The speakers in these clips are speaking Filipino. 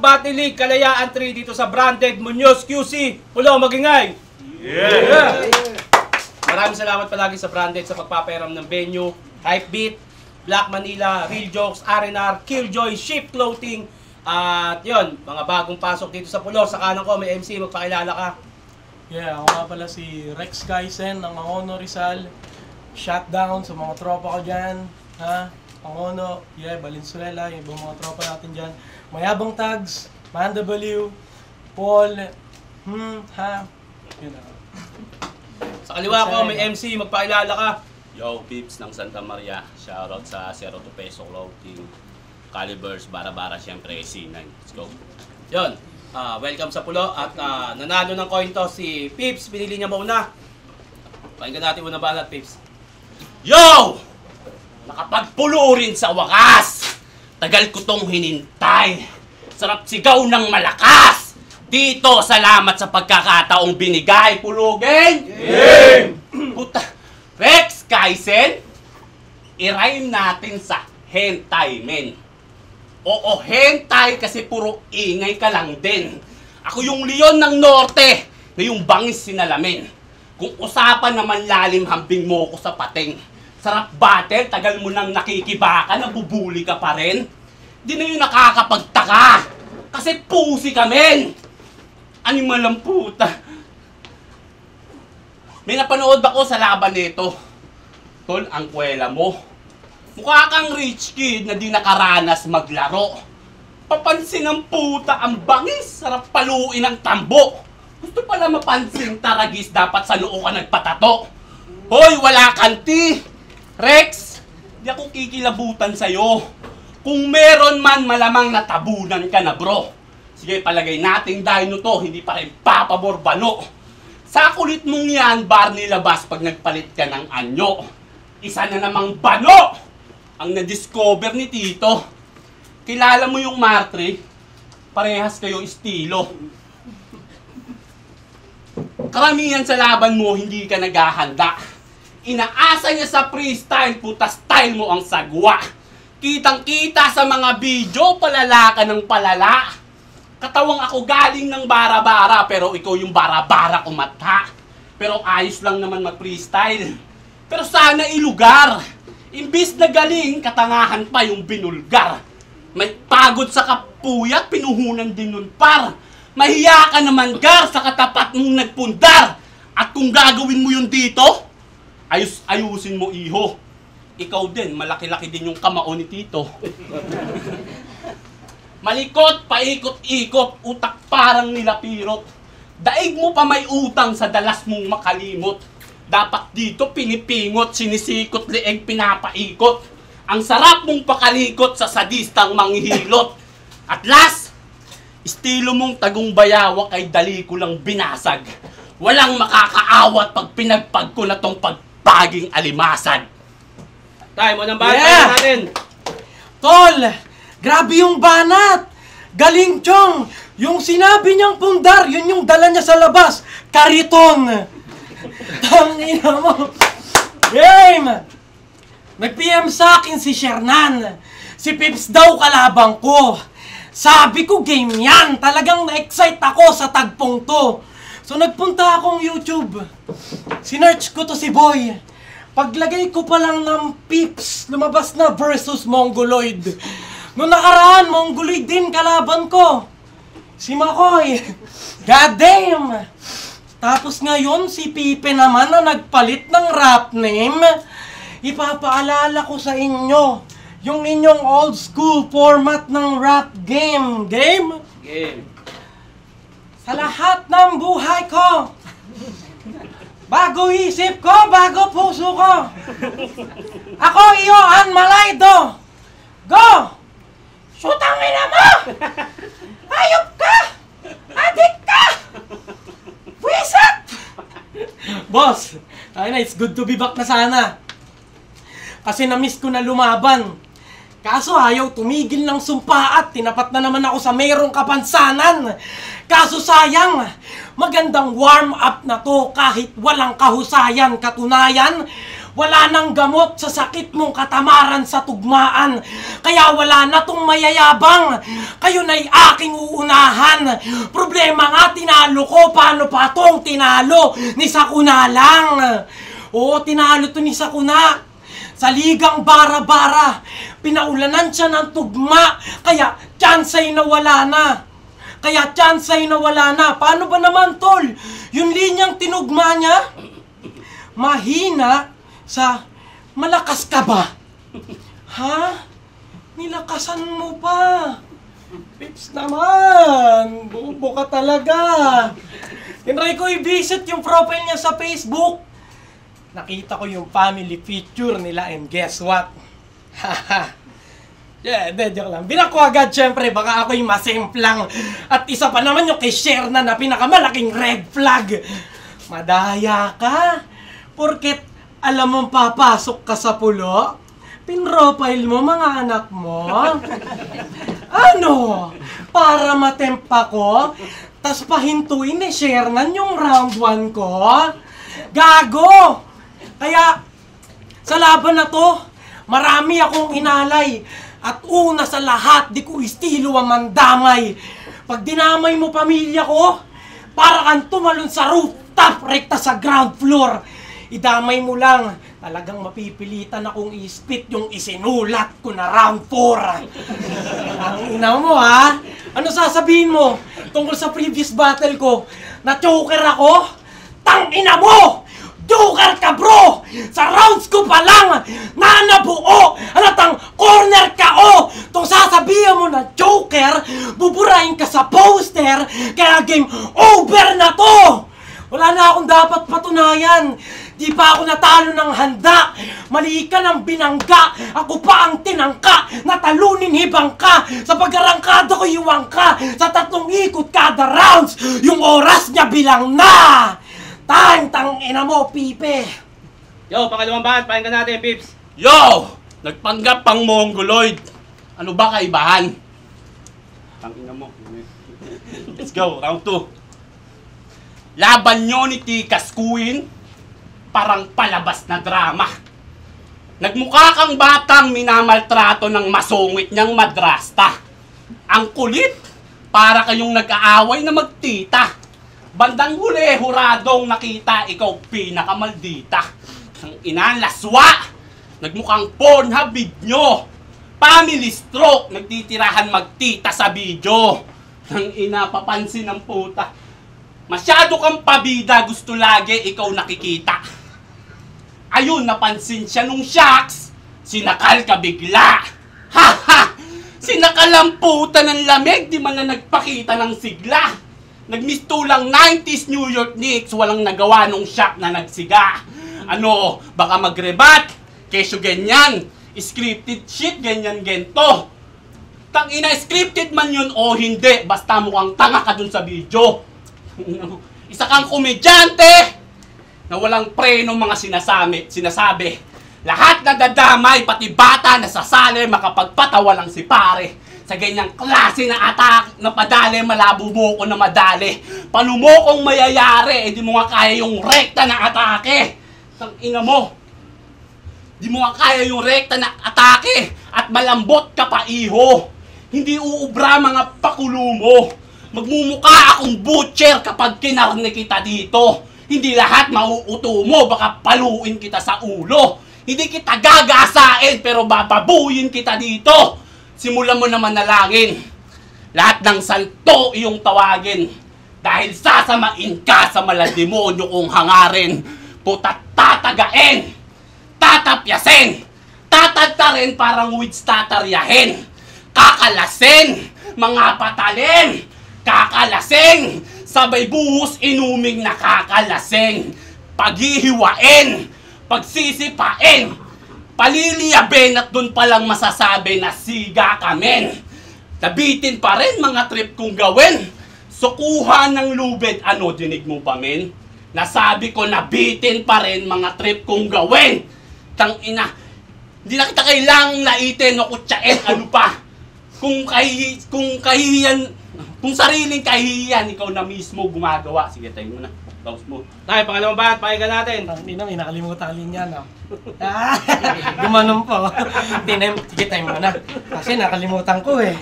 Battle League Kalayaan 3 dito sa Branded Munoz QC. Pulo, magingay! Yeah! Maraming salamat palagi sa Branded sa pagpapairam ng venue, Hypebeat, Black Manila, Real Jokes, R&R, Killjoy, Shift Clothing. At yun, mga bagong pasok dito sa Pulo. Sa kanan ko may MC, magpakilala ka. Yeah, ako nga pala si Rex Kaisen ng Angono Rizal. Shutdown sa mga tropa ko dyan. Ha? Angono, yeah, Valenzuela, yung ibang mga tropa natin dyan. Mayabang Tags, Man W, Paul, ha? Yun na. Sa kaliwa ko may MC, magpakilala ka. Yo, Pips ng Santa Maria. Shoutout sa 02 Peso Clothing. Calibers, Bara-Bara, syempre C9. Let's go. Yun, welcome sa Pulo. At nanalo ng coin to si Pips. Pinili niya muna. Pakinggan natin muna balat, Pips. Yo! Nakapagpulo rin sa wakas! Tagal ko tong hinintay. Sarap sigaw ng malakas! Dito, salamat sa pagkakataong binigay, Pulugin! Game! Puta, Rex Kaisen, i-rhyme natin sa hentai, men. Oo, hentai kasi puro ingay ka lang din. Ako yung leon ng norte na yung bangis sinalamin. Kung usapan naman lalim, hambing mo ko sa pating. Sarap battle, tagal mo nang nakikibaka, nabubuli ka pa rin. Di na yung nakakapagtaka. Kasi pusi ka, men. Animal ang puta. May napanood ako sa laban nito. Tol, ang kwela mo. Mukha kang rich kid na di nakaranas maglaro. Papansin ng puta ang bangis, sarap paluin ang tambo. Gusto pala mapansin taragis, dapat sa noo ka nagpatato. Hoy, wala kanti. Rex, di ako kikilabutan sa'yo. Kung meron man, malamang natabunan ka na, bro. Sige, palagay nating dino to, hindi pa rin papabor bano. Sa kulit mong yan, bar nilabas pag nagpalit ka ng anyo. Isa na namang bano ang na-discover ni Tito. Kilala mo yung Martre? Parehas kayo estilo. Karamihan sa laban mo, hindi ka naghahanda. Inaasa niya sa freestyle, puta style mo ang sagwa. Kitang-kita sa mga video, palala ka ng palala. Katawang ako galing ng bara-bara, pero ikaw yung bara-bara kumata. Pero ayos lang naman mag-freestyle. Pero sana ilugar. Imbis na galing, katangahan pa yung binulgar. May pagod sa kapuyat, pinuhunan din nun par. Mahiya ka naman gar sa katapat mong nagpundar. At kung gagawin mo yun dito, ayusin mo iho. Ikaw din, malaki-laki din yung kamao ni Tito. Malikot, paikot-ikot, utak parang nilapirot. Daig mo pa may utang sa dalas mong makalimot. Dapat dito pinipingot, sinisikot, leeg pinapaikot. Ang sarap mong pakalikot sa sadistang manghihilot. At last, estilo mong tagong bayawak ay dali ko lang binasag. Walang makakaawat pag pinagpag ko na tong pagpaging alimasag. Tayo mo ng balat natin. Tol, grabe yung banat. Galing, Chong. Yung sinabi niyang pundar, yun yung dala niya sa labas. Kariton. Tangina mo. Game! Nag-PM sa akin si Shernan. Si Pips daw kalabang ko. Sabi ko, game yan. Talagang na-excite ako sa tagpong to. So nagpunta akong YouTube. Sinearch ko to si Boy. Paglagay ko pa lang ng Pips, lumabas na versus Mongoloid. Noong nakaraan, Mongoloid din kalaban ko. Si Makoy. God damn! Tapos ngayon, si Pipe naman na nagpalit ng rap name. Ipapaalala ko sa inyo yung inyong old school format ng rap game. Game? Game. Sa lahat ng buhay ko, bago isip ko, bago puso ko, ako iyo ang malaydo. Go! Shootang ina mo! Ayop ka! Adik ka! Wisit! Boss, it's good to be back na sana. Kasi na-miss ko na lumaban. Kaso ayaw tumigil ng sumpa at tinapat na naman ako sa mayroong kapansanan. Kaso sayang, magandang warm up na to kahit walang kahusayan. Katunayan, Wala nang gamot sa sakit mong katamaran sa tugmaan. Kaya wala na tong mayayabang. Kayo na'y aking uunahan. Problema nga, tinalo ko. Paano pa tong tinalo? Ni Sakuna lang. Oo, tinalo to ni Sakuna. Sa ligang bara-bara. Pinaulanan siya ng tugma. Kaya chance ay nawala na. Paano ba naman, tol? Yung linyang tinugma niya? Mahina sa malakas ka ba? Ha? Nilakasan mo pa. Pips naman. Bobo ka talaga. Tinry ko i-visit yung profile niya sa Facebook. Nakita ko yung family picture nila and guess what? Haha. Yeah, joke lang. Binak ko agad, syempre, baka ako yung masimplang. At isa pa naman yung kay Sherna na pinakamalaking red flag. Madaya ka. Porket alam mong papasok ka sa pulo, pinrofile mo mga anak mo. Ano? Para matempa ko, tas pahintuin ni Shernan yung round 1 ko? Gago! Kaya, sa laban na to, marami akong inalay. At una sa lahat, di ko estilo ang mandamay. Pag dinamay mo pamilya ko, para kang tumalon sa rooftop, rekta sa ground floor. Idamay mo lang, talagang mapipilitan akong ispit yung isinulat ko na round 4. Ang ina mo ha? Ano sasabihin mo tungkol sa previous battle ko? Na-choker ako? Tang ina mo! Joker ka, bro! Sa rounds ko pa lang, nanabuo! Halatang corner ka, oh! Tong sasabihan mo na Joker, buburahin ka sa poster, kaya game over na to! Wala na akong dapat patunayan. Di pa ako natalo ng handa. Mali ka ng binangga. Ako pa ang tinangka. Natalunin hibang ka. Sa pag-arangkada ko iwang ka. Sa 3 ikot kada rounds, yung oras niya bilang na! Tang ina mo, pipe! Yo, pangalawang band, pakinggan natin, Pips. Yo! Nagpanggap pang Mongoloid. Ano ba kaibahan? Tangina mo. Let's go, round 2. Laban nyo ni Tikas Queen, parang palabas na drama. Nagmukha kang batang minamaltrato ng masungit niyang madrasta. Ang kulit, para kayong nag-aaway na magtita. Bandang huli, huradong nakita, ikaw pinakamaldita. Ang ina, laswa! Nagmukhang Pornhub video. Family stroke, nagtitirahan magtita sa video. Ang ina, papansin ng puta. Masyado kang pabida, gusto lagi ikaw nakikita. Ayun, napansin siya nung shocks. Sinakal ka bigla. Ha ha! Sinakal ang puta ng lamig, di man na nagpakita ng sigla. Nagmistulang 90s New York Knicks, walang nagawa nung shock na nagsiga. Ano, baka magrebat, kesyo ganyan, scripted shit, ganyan gento. Tangina, scripted man yun o hindi, basta mukhang tanga ka dun sa video. Isa kang komedyante na walang preno mga sinasabi. Lahat na dadamay, pati bata na sasali, makapagpatawa lang si pare. Sa ganyang klase na atak na padali, malabo mo ko na madali. Paano mo kung mayayari, di mo nga kaya yung rekta na atake. Tang ina mo, di mo nga kaya yung rekta na atake. At malambot ka pa, iho. Hindi uubra mga pakulo mo. Magmumuka akong butcher kapag kinarne kita dito. Hindi lahat mauuto mo, baka paluin kita sa ulo. Hindi kita gagasain, pero bababuyin kita dito. Simulan mo na manalangin. Lahat ng santo iyong tawagin. Dahil sasamain ka sa malademonyo kong hangarin. Puta tatagain. Tatapyasin. Tatantarin parang weeds tataryahin. Kakalasin. Mga patalin. Kakalasing. Sabay buhos inuming nakakalasing. Paghihiwain. Pagsisipain. Paliliyabin at dun palang masasabi na siga kamen. Nabitin pa rin mga trip kong gawin. Sukuhan ng lubid, ano dinig mo ba men? Nasabi ko nabitin pa rin mga trip kong gawin. Tang ina, hindi na kita kailangang laitin o kutsain, ano pa. Kung kahihiyan, Kung sariling kahihiyan, ikaw na mismo gumagawa. Sige, tayo mo na. Tapos mo. Tayo, pangalawang banat, pakinggan natin. Tangina, may nakalimutan alin yan, no? Gumanon po. Sige, time mo na. Kasi nakalimutan ko eh.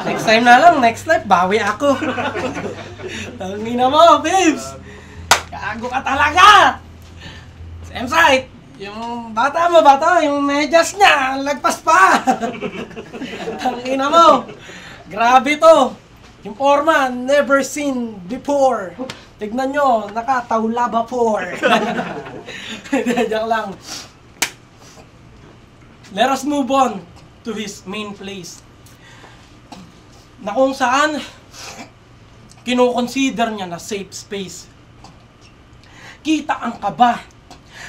Next time na lang, next life, bawi ako. Tangina mo, babes! Gago ka talaga! Same side! Yung bata mo, yung medyas niya, lagpas pa! Tangina mo! Grabe to! Yung forma, never seen before. Tignan nyo, nakatawla before. Diyan lang. Let us move on to his main place. Na kung saan, kinoconsider niya na safe space. Kita ang kaba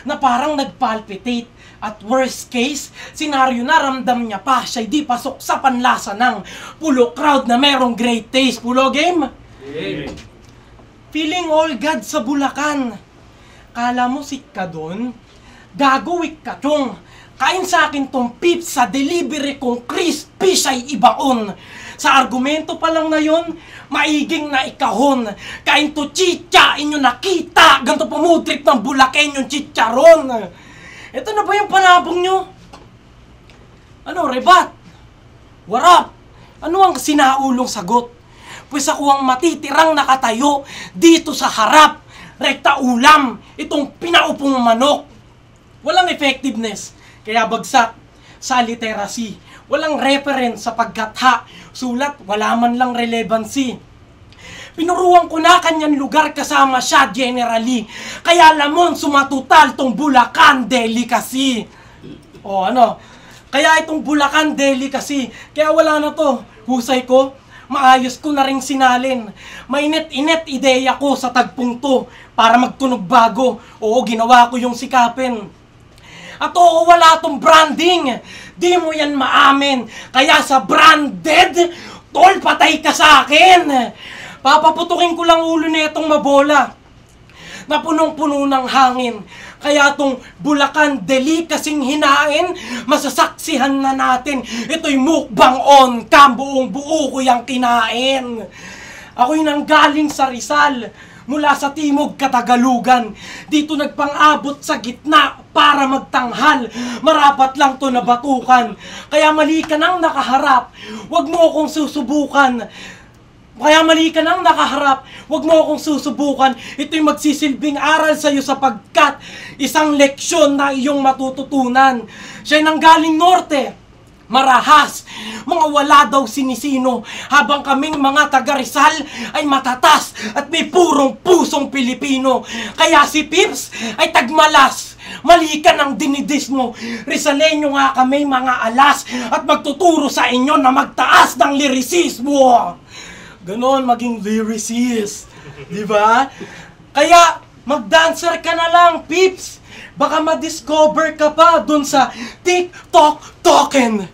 na parang nagpalpitate. At worst case, senaryo na ramdam niya pa siya'y di pasok sa panlasa ng pulo crowd na merong great taste. Pulo game? Game. Feeling all God sa Bulacan. Kala mo sick ka dun? Gagawik ka tiyong. Kain sa akin tong pips sa delivery kong crispy siya'y ibaon. Sa argumento pa lang na yon, maiging na ikahon. Kain to chicha, inyo nakita. Ganto pumudrip ng Bulacan yung chicharon. Ito na ba yung panabong nyo? Ano, rebat? Warap? Ano ang sinaulong sagot? Pues ako ang matitirang nakatayo dito sa harap. Rekta ulam, itong pinaupong manok. Walang effectiveness, kaya bagsak sa literacy. Walang reference sa paggatha. Sulat, wala man lang relevancy. Pinuruan ko na kanyang lugar kasama siya generally. Kaya lamon sumatutal tong Bulacan delicacy. O ano? Kaya itong Bulacan delicacy. Kaya wala na to. Husay ko, maayos ko na ring sinalin. Mainit-init ideya ko sa tagpong to para magtunog bago. Oo, ginawa ko yung sikapin. At oo, wala tong branding. Di mo yan maamin. Kaya sa branded, tol, patay ka sa akin. Papaputukin ko lang ulo nitong mabola na punong-puno ng hangin. Kaya tong Bulacan deli kasing hinain, masasaksihan na natin. Ito'y mukbang on cam, buong buo ko yung kinain. Ako'y nanggaling sa Rizal, mula sa Timog Katagalugan. Dito nagpang-abot sa gitna para magtanghal. Marapat lang to na batukan. Kaya mali ka nang nakaharap, wag mo akong susubukan. Kaya mali ka nang nakaharap, wag mo akong susubukan. Ito'y magsisilbing aral sa'yo sapagkat isang leksyon na iyong matututunan. Siya'y nanggaling norte, marahas, mga wala daw sinisino, habang kaming mga taga Rizal ay matatas at may purong pusong Pilipino. Kaya si Pips ay tagmalas, mali ka ng dinidis mo. Rizaleño nga kami mga alas at magtuturo sa inyo na magtaas ng lirisismo. Ganon maging lyricist, di ba? Kaya mag-dancer ka na lang, Pips. Baka ma-discover ka pa dun sa TikTok token.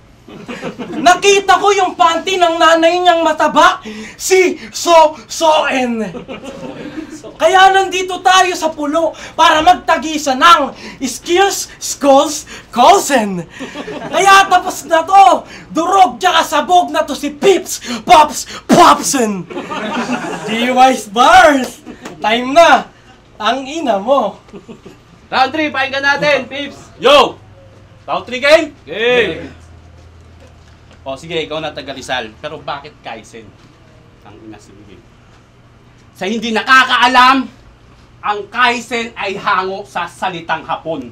Nakita ko yung panty ng nanay niyang mataba, si Soen. Kaya nandito tayo sa pulo para magtagisa ng skills, skulls, Colson. Kaya tapos na to, durog tsaka sabog na to si Pips, Pops, Popson. G-Wise Bars, time na, ang ina mo. Round 3, pakinggan natin, Pips. Yo! Round 3 game? Game. O sige, ikaw na taga Rizal. Pero bakit Kaisen? Ang ina sige. Sa hindi nakakaalam, ang Kaisen ay hango sa salitang Hapon.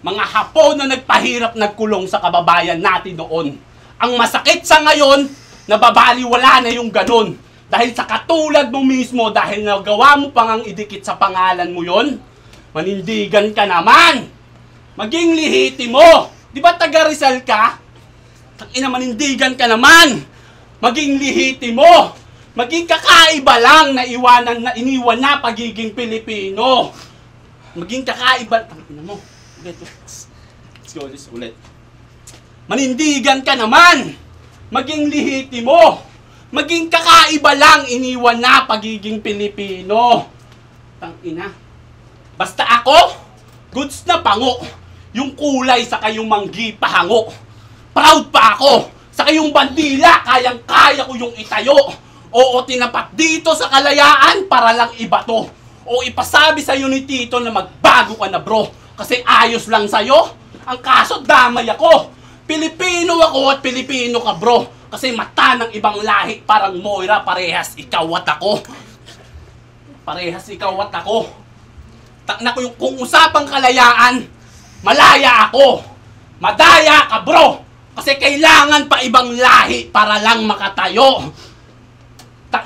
Mga Hapon na nagpahirap nagkulong sa kababayan natin noon. Ang masakit sa ngayon, nababaliwala na yung ganon. Dahil sa katulad mo mismo, dahil nagawa mo pang ang idikit sa pangalan mo yon, manindigan ka naman. Maging lihiti mo. Di ba taga Rizal ka? Ina, manindigan ka naman. Maging lihiti mo. Maging kakaiba lang na iniwan na pagiging Pilipino. Maging kakaiba. Ina mo. Ulit. Let's go, ulit. Manindigan ka naman. Maging lihiti mo. Maging kakaiba lang iniwan na pagiging Pilipino. Tangina. Basta ako, goods na pango. Yung kulay sa kayong manggi pahango. Proud pa ako! Sa kayong bandila, kayang-kaya ko yung itayo. O Oo, tinapat dito sa kalayaan para lang iba to. O ipasabi sa'yo ni Tito na magbago ka na bro. Kasi ayos lang sa'yo. Ang kaso damay ako. Pilipino ako at Pilipino ka bro. Kasi mata ng ibang lahi parang Moira, parehas ikaw at ako. Parehas ikaw at ako. Takna ko yung kung usapang kalayaan, malaya ako. Madaya ka bro. Kasi kailangan pa ibang lahi para lang makatayo.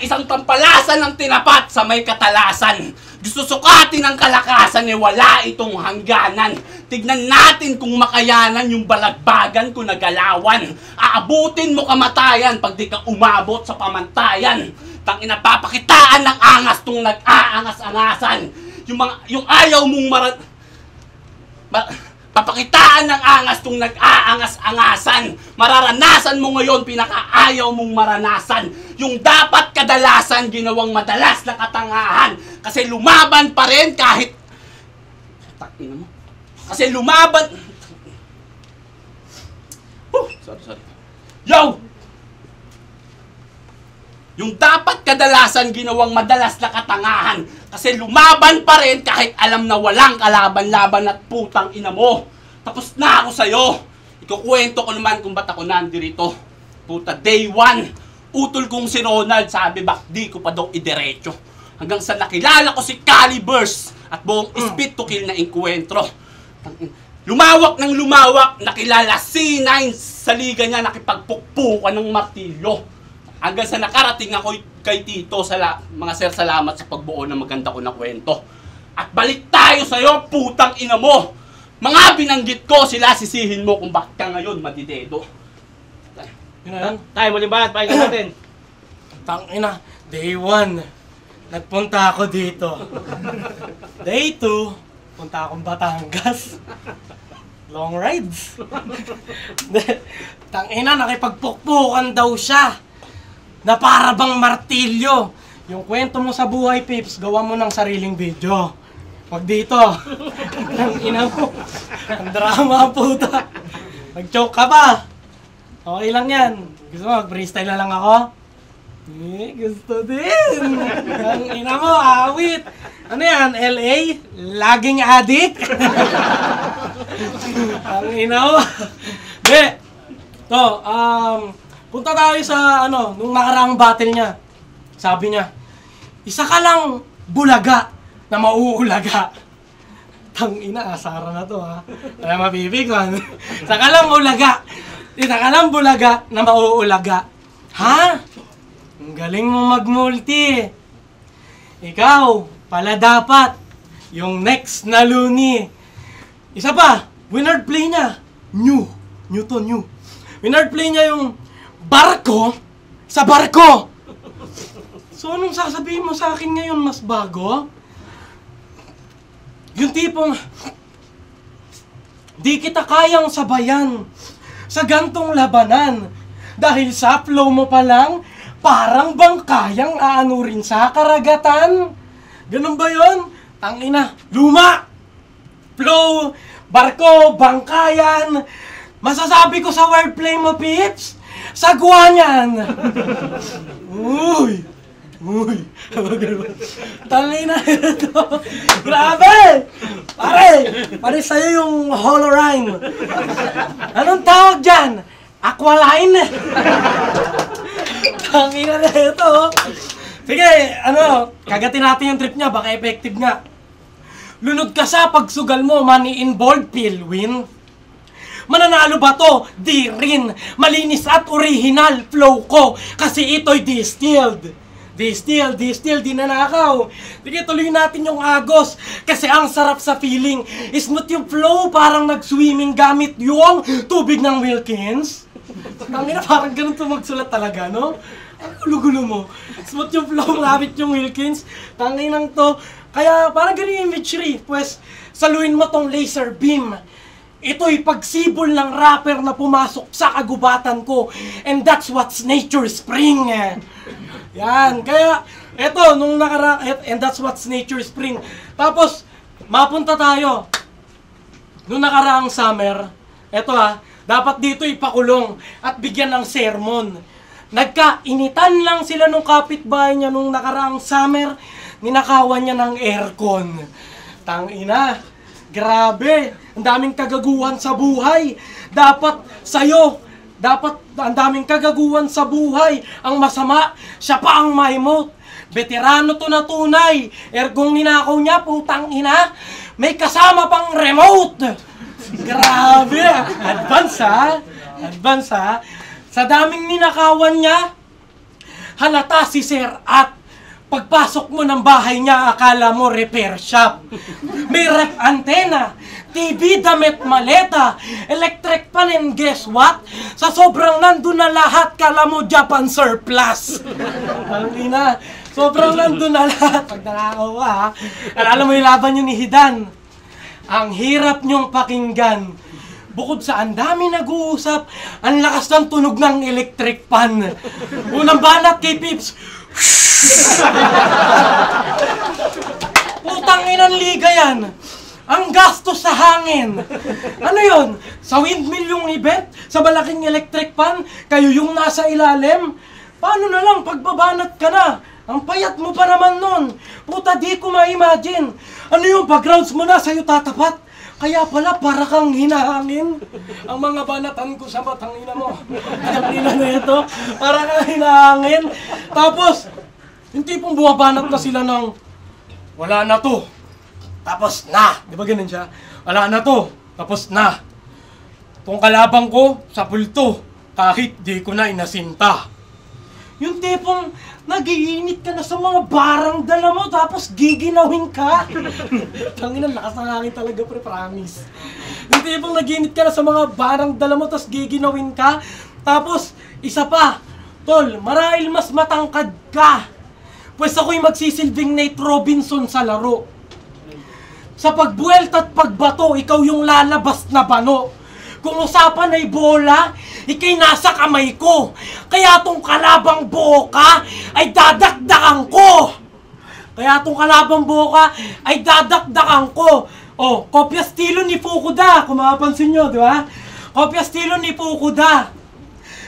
Isang tampalasan ng tinapat sa may katalasan. Gusto sukatin ang kalakasan eh wala itong hangganan. Tignan natin kung makayanan yung balagbagan ko na galawan. Aabutin mo kamatayan pag di ka umabot sa pamantayan. Tangina papakitaan ng angas tong nag-aangas-angasan. Yung ayaw mong papakitaan ng angas tong nag-aangas-angasan. Mararanasan mo ngayon pinakaayaw mong maranasan. Yung dapat kadalasan ginawang madalas na katangahan. Kasi lumaban pa rin kahit... Takina mo. Kasi lumaban... Sorry. Yo! Yung dapat kadalasan ginawang madalas na katangahan. Kasi lumaban pa rin kahit alam na walang kalaban-laban at putang ina mo. Tapos na ako sa'yo. Ikukwento ko naman kung ba't ako nandirito. Puta, day 1. Utol kong si Ronald, sabi bak di ko pa daw idiretso. Hanggang sa nakilala ko si Calibers at buong Speed to Kill na enkwentro. Lumawak ng lumawak, nakilala C9 sa liga niya, nakipagpukpukan ng martilyo. Hanggang sa nakarating ako kay Tito, mga sir, salamat sa pagbuo ng maganda ko na kwento. At balik tayo sa'yo, putang ina mo. Mga binanggit ko, sila sisihin mo kung bakit ka ngayon madidedo. Yun na yan. Tayo, muling banat, pakinggan natin. Tangina, day 1, nagpunta ako dito. Day 2, punta akong Batangas. Long rides. Tangina, nakipagpukpukan daw siya. Na para bang martilyo. Yung kwento mo sa buhay, Pips, gawa mo ng sariling video. Wag dito. Tangina mo. Ang drama, puta. Nag-choke ka pa. Okay lang yan. Gusto mo, mag-freestyle na lang ako? Gusto din. Ang ina mo, awit. Ano yan, LA? Laging addict? Ang ina mo. Di. To, punta tayo sa, nung nakaraang battle niya. Sabi niya, isa ka lang bulaga na mauulaga. Tangina, asara na to ha. Kaya mabibigyan. Isa ka lang ulaga. Isa ka lang bulaga na mauulaga. Ha? Ang galing mo mag-multi. Ikaw, pala dapat yung next na Looney. Isa pa, winner play niya. New. Winner play niya yung barko sa barko. So, anong sasabihin mo sa akin ngayon mas bago? Yung tipong, di kita kayang sabayan sa gantong labanan. Dahil sa flow mo pa lang, parang bang kayang aanurin sa karagatan. Ganun ba yun? Tangina, luma! Flow, barko, bangkayan. Masasabi ko sa wordplay mo, Pips, sagwa niyan. Uy! Tangina ito. Grabe! Pare sa'yo yung holorime. Anong tawag dyan? Aqualine? Tangina na ito. Sige, kagatin natin yung trip niya, baka effective nga. Lunod ka sa pagsugal mo, money involved, feel win. Mananalo ba to? Di rin. Malinis at original flow ko kasi ito'y distilled. Distilled, di nanakaw. Sige, tuloy natin yung agos. Kasi ang sarap sa feeling. Smooth yung flow, parang nag-swimming gamit yung tubig ng Wilkins. Tangina, parang ganun to magsulat talaga, no? Ang gulo-gulo mo. Smooth yung flow, gamit yung Wilkins. Tanginang to. Kaya parang ganun yung imagery. Pues, saluin mo tong laser beam. Ito'y pagsibol ng rapper na pumasok sa kagubatan ko. And that's what's nature spring. Yan. Kaya, eto, and that's what's nature spring. Tapos, mapunta tayo. Nung nakaraang summer, eto dapat dito ipakulong at bigyan ng sermon. Nagkainitan lang sila nung kapitbahay niya nung nakaraang summer, ninakawan niya ng aircon. Tangina, grabe, ang daming kagaguhan sa buhay. Dapat ang daming kagaguhan sa buhay. Ang masama, siya pa ang ma-emote. Veterano to na tunay. Ergong ninakaw niya, putang ina, may kasama pang remote. Grabe, advance ha. Advance ha. Sa daming ninakawan niya, halata si Sir at pagpasok mo ng bahay niya, akala mo repair shop. May rep antena, TV, damit, maleta, electric pan, and guess what? Sa sobrang nandun na lahat, kala mo Japan surplus. Halina, sobrang nandun na lahat. Pag nakakaw ka ha, alala mo yung laban niyo ni Hidan. Ang hirap niyong pakinggan. Bukod sa ang dami nag-uusap, ang lakas ng tunog ng electric pan. Unang banat kay Pips. Putang inang liga yan. Ang gastos sa hangin. Ano yon? Sa windmill yung event? Sa malaking electric pan? Kayo yung nasa ilalim? Paano na lang pagbabanat ka na? Ang payat mo pa naman nun. Puta, di ko ma-imagine. Ano yung backgrounds mo na sa'yo tatapat? Kaya pala, para kang hinahangin. Ang mga banatan ko sa matangina mo. Ang ina na ito, para kang hinahangin. Tapos, yung tipong buwabanat na sila ng, wala na to. Tapos na. Di ba ganun siya? Wala na to. Tapos na. Itong kalabang ko, sa pulto. Kahit di ko na inasinta. Yung tipong nag-iinit ka na sa mga barang dala mo, tapos giginawin ka. Tangina, lakas ng hangin talaga, pre, promise. Yung tipong nag-iinit ka na sa mga barang dala mo, tapos giginawin ka. Tapos, isa pa, tol, marahil mas matangkad ka. Pues ako'y magsisilbing Nate Robinson sa laro. Sa pagbuwelta at pagbato, ikaw yung lalabas na bano. Kung usapan ay bola, ikay nasa kamay ko. Kaya tong kalabang boka ay dadakdakan ko. Kaya tong kalabang boka ay dadakdakan ko. Oh, kopya estilo ni Fukuda. Kung makapansin nyo, di ba? Kopya estilo ni Fukuda.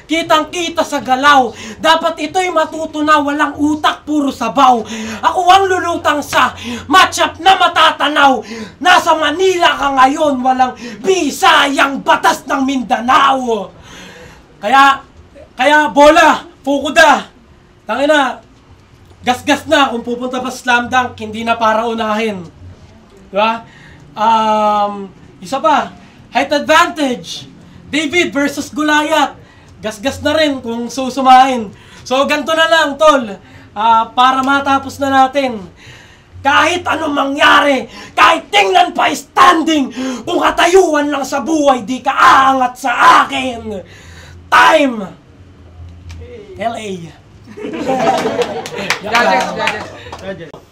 Kitang-kita sa galaw. Dapat ito'y matuto na walang utak, puro sabaw. Ako ang lulutang sa matchup na matatanaw. Nasa Manila ka ngayon, walang Bisayang batas ng Mindanao. Kaya bola, Fukuda. Tangina, gas-gas na kung pupunta pa slam dunk, hindi na para unahin. Diba? Isa pa, height advantage. David versus Goliath. Gas-gas na rin kung susumain. So, ganito na lang, tol. Para matapos na natin. Kahit anong mangyari, kahit tingnan pa standing, kung katayuan lang sa buhay, di ka aangat sa akin. Time! LA.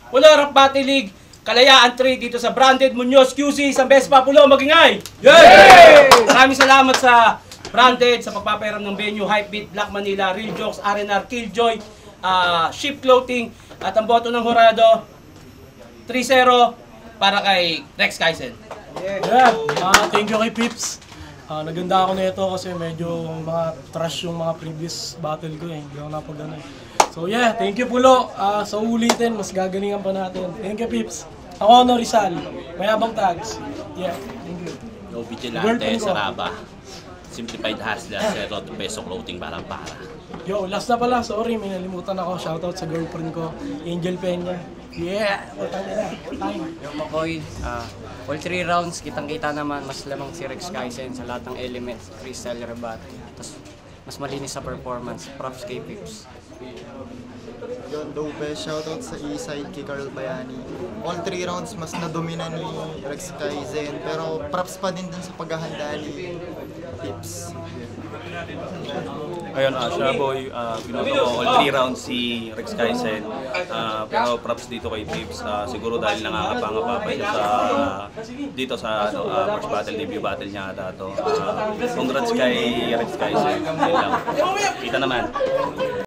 Pulo Rap Battle League, Kalayaan 3 dito sa Branded Munoz QC, sa Best Papulo, magingay! Yay! Maraming salamat sa Branded, sa pagpapairam ng venue, Hypebeat, Black Manila, Real Jokes, R&R, Killjoy, Ship Clothing, at ang boto ng Horado, 3-0 para kay Rex Kaisen. Yeah. Thank you kay Pips. Naganda ako nito kasi medyo mga trash yung mga previous battle ko eh. Hindi ako napagano eh. So yeah, thank you Pulo. Sa ulitin, mas gagalingan pa natin. Thank you Pips. Ako no Rizal. Mayabang tags. Yeah, thank you. No Vigilante, Saraba. Simplified Hustler, Zero to Peso Clothing, para. Yo, last na pala. Sorry, may nalimutan ako. Shoutout sa girlfriend ko, Angel Peña. Yeah! Utang na. Time. Yung Makoy, all 3 rounds, kitang-kita naman, mas lamang si Rex Kaisen sa lahat ng elements, freestyle, rebate. Tapos, mas malinis sa performance. Props kay Pips. Yon, dope. Shoutout sa Eastside kay Carl Bayani. All 3 rounds, mas nadomina ni Rex Kaisen. Pero props pa din dun sa paghahanda ni Pips. Ayun, siya boy, binoto ko all 3 rounds si Rex Kaisen. Pero props dito kay Pips. Siguro dahil nangangapa-ngapa pa siya dito sa first battle, debut battle niya ata to. Congrats kay Rex Kaisen. Yun lang. Kita naman.